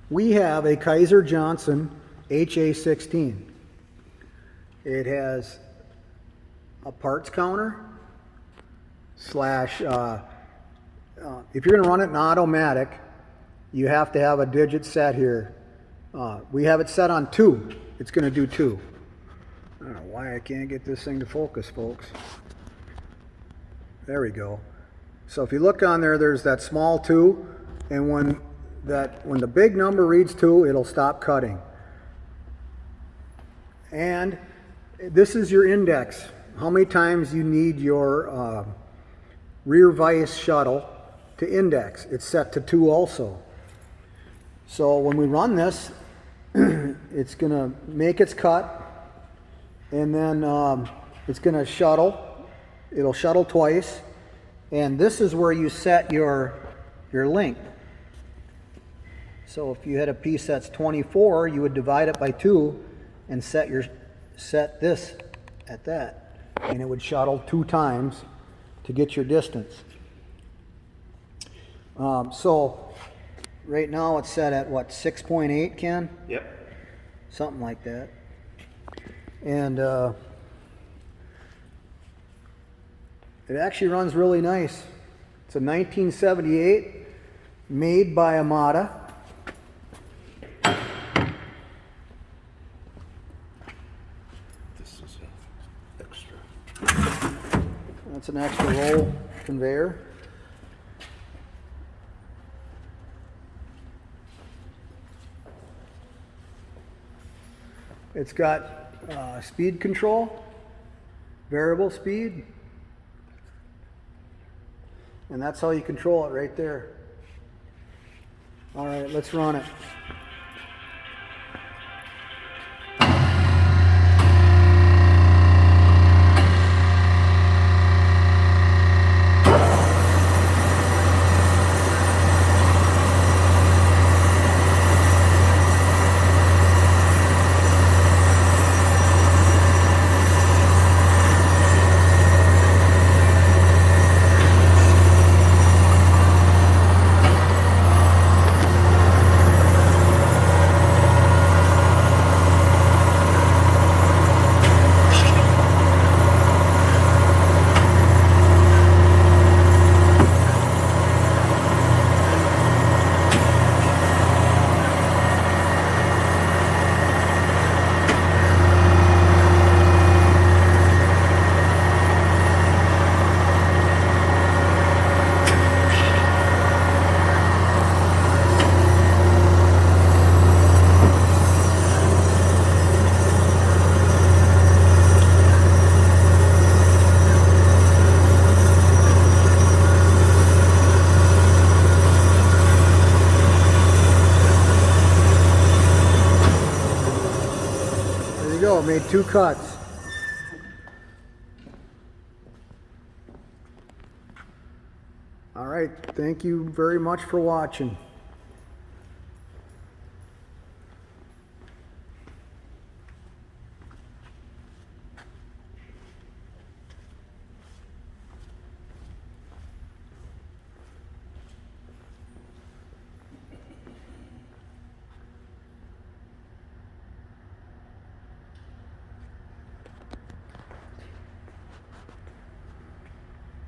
We have a Kysor-Johnson HA-16. It has a parts counter slash, if you're going to run it in automatic, you have to have a digit set here. We have it set on 2. It's going to do 2. I don't know why I can't get this thing to focus, folks. There we go. So if you look on there, there's that small 2, and when the big number reads 2, it'll stop cutting. And this is your index. How many times you need your rear vise shuttle to index. It's set to 2 also. So when we run this, it's going to make its cut, and then it's going to shuttle. It'll shuttle twice, and this is where you set your length. So if you had a piece that's 24, you would divide it by 2 and set this at that, and it would shuttle 2 times to get your distance. So right now it's set at what, 6.8, Ken? Yep. Something like that. And it actually runs really nice. It's a 1978, made by Amada. This is extra. That's an extra roll conveyor. It's got speed control, variable speed, and that's how you control it right there. All right, let's run it. Made 2 cuts. All right, thank you very much for watching.